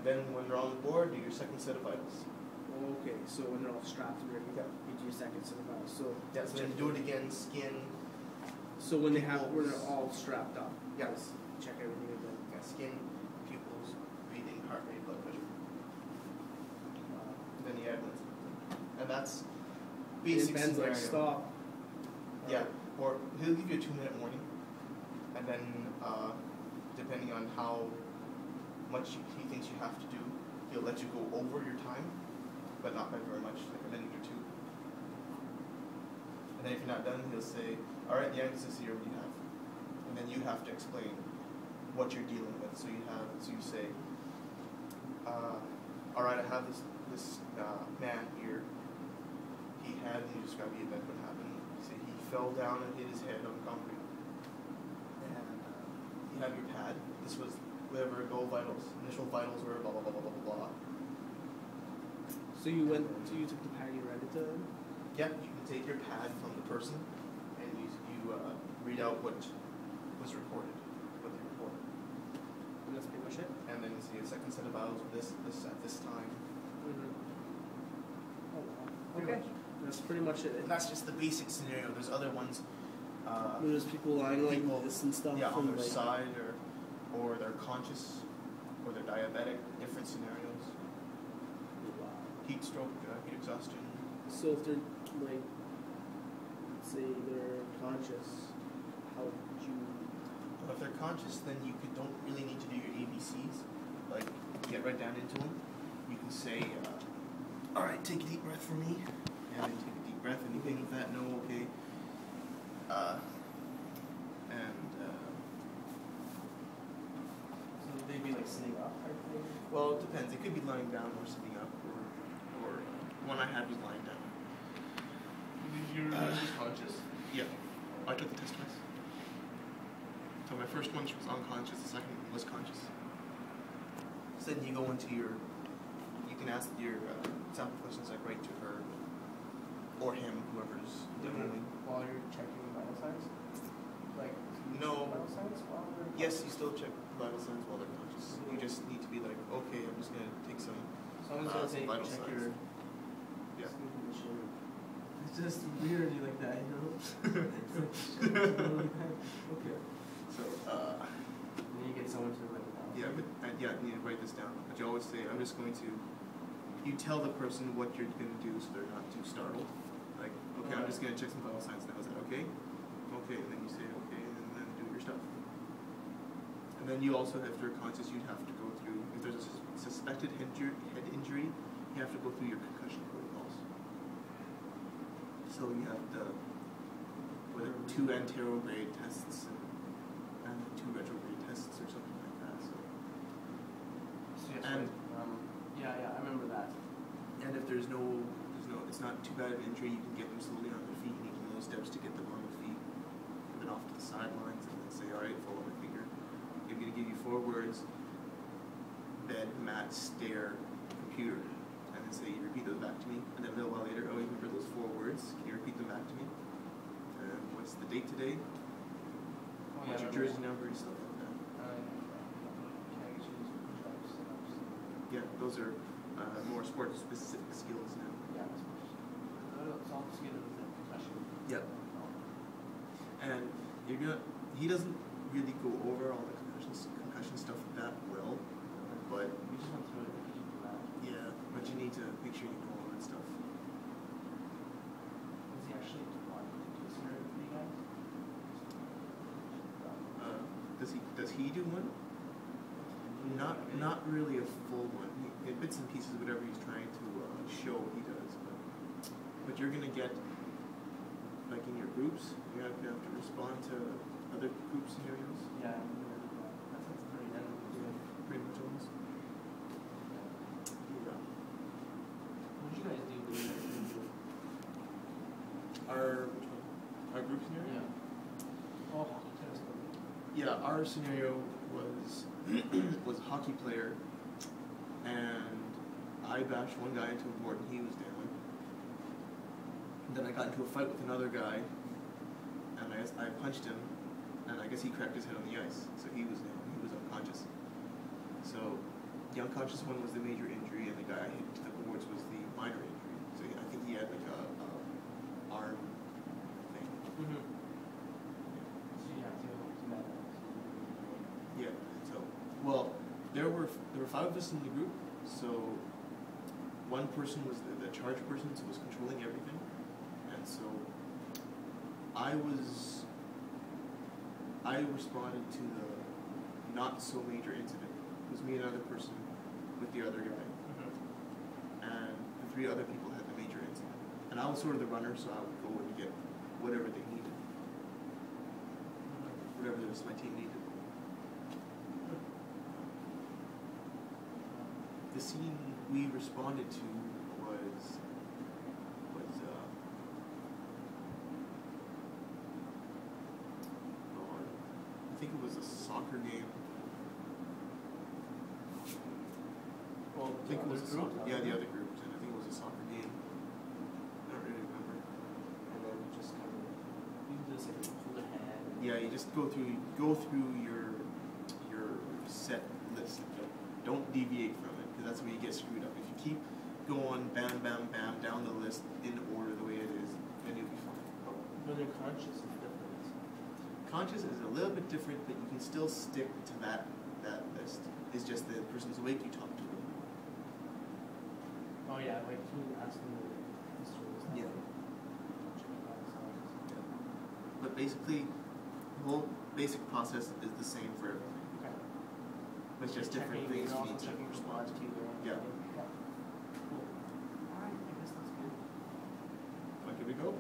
then when they're on the board, do your second set of vitals. Okay, so when they're all strapped and ready, Yeah. you do your second set of vitals. So Yeah, so then do it again, skin. So when they're pupils. all strapped up, Yes. check everything again. Yeah, skin, pupils, breathing, heart rate, blood pressure. Then you add ones. And that's basic Ben's scenario. like, stop. Yeah, or he'll give you a 2-minute warning, and then depending on how much he thinks you have to do, he'll let you go over your time, but not by very much, like a minute or two. And then if you're not done, he'll say, all right, the anesthesia we have. And then you have to explain what you're dealing with. So you say, all right, I have this man here. He described the event what happened. You say he fell down and hit his head on concrete. And you have your pad. This was whatever vitals. Initial vitals were blah blah blah blah blah blah. So you took the pad, you read it to them? Yeah, you can take your pad from the person and you read out what was recorded, what they reported. And that's pretty much it? And then you see a second set of vitals with this at this time. Oh, wow. Pretty Okay. much. That's pretty much it. And that's just the basic scenario. There's other ones. There's people lying like this and stuff. Yeah, on and their like, side or they're conscious or they're diabetic, different scenarios. Wow. Heat stroke, heat exhaustion. So if they're like, say they're conscious, how would you? Well, if they're conscious, then you don't really need to do your ABCs. Like, get right down into them. You can say, all right, take a deep breath for me. And then take a deep breath. Anything with that? No, okay. So would they be like sitting up type thing? Well, it depends. It could be lying down or sitting up, or one I had was lying down. You're conscious? Yeah, I took the test twice. So my first one was unconscious, the second one was conscious. So then you go into you can ask your sample questions like right to her or him, whoever's demoing. While you're checking vital signs? Like, No. vital signs while they're Yes, you still check vital signs while they're conscious. You just need to be like, okay, I'm just gonna take some. Someone's gonna say, vital check signs. your Yeah. sleep condition. It's just weird like that, you know? Okay. So, And then you get someone to write it down. yeah, but you need to write this down. But you always say, I'm just going to. You tell the person what you're going to do so they're not too startled. Like, okay, I'm just going to check some vital signs now. Is that okay? Okay, and then you say okay, and then do your stuff. And then you also, if they're conscious, you'd have to go through. If there's a suspected head injury, you have to go through your concussion protocols. So you have the 2 anterograde tests and 2 retrograde tests or something like that. So yes, and yeah, I remember that. and if there's no, it's not too bad of an injury, you can get them slowly on their feet. You need those steps to get them on their feet, and then off to the sidelines, and then say, all right, follow my finger. I'm going to give you 4 words: bed, mat, stair, computer, and then say, repeat those back to me. And then a little while later, oh, you remember those 4 words? Can you repeat them back to me? And what's the date today? What's your jersey number and stuff like that? Yeah, those are more sport-specific skills now. Yeah, it's all just getting with the concussion. Yep. And he doesn't really go over all the concussion stuff that well, but We just went through it. yeah, but you need to make sure you know all that stuff. Was he actually wanting to do a scenario for you guys? Does he do one? Not really a full one. Bits and pieces, whatever he's trying to show, he does. But you're gonna get, like in your groups, you have to respond to other group scenarios. Yeah, I remember that. That sounds pretty random. Pretty much almost. Yeah. What did you guys do? Our group scenario? Yeah. Oh, hockey, tennis, Yeah, our scenario was was a hockey player, and I bashed one guy into a board and he was down. Then I got into a fight with another guy, and I punched him, and I guess he cracked his head on the ice, so he was down. He was unconscious. So The unconscious one was the major injury, and the guy I hit to the boards was the minor injury. So I think he had like a arm thing. Mm-hmm. Yeah. So, well, there were 5 of us in the group. So, one person was the charge person, so was controlling everything, and so I responded to the not so major incident. It was me and another person with the other guy, and the 3 other people had the major incident. And I was sort of the runner, so I would go and get whatever they needed, whatever the rest of my team needed. The scene we responded to was I think it was a soccer game. Well, I think it was a group. soccer. Yeah, the other groups, and I think it was a soccer game. I don't really remember. And then just kind of you just like hold a hand. Yeah, you just go through your set list. Don't deviate from it, because that's where you get screwed up. If you keep going bam bam bam down the list in order the way it is, then you'll be fine. When they're conscious, it's different. Conscious is a little bit different, but you can still stick to that list. It's just the person's awake, you talk to them. Oh yeah, like you ask them the history and stuff. Yeah. Check it out, so. But basically, the whole basic process is the same for everything. Okay. It's just different things you need to respond to. Yeah. Cool. Alright, I guess that's good. Like, here we go.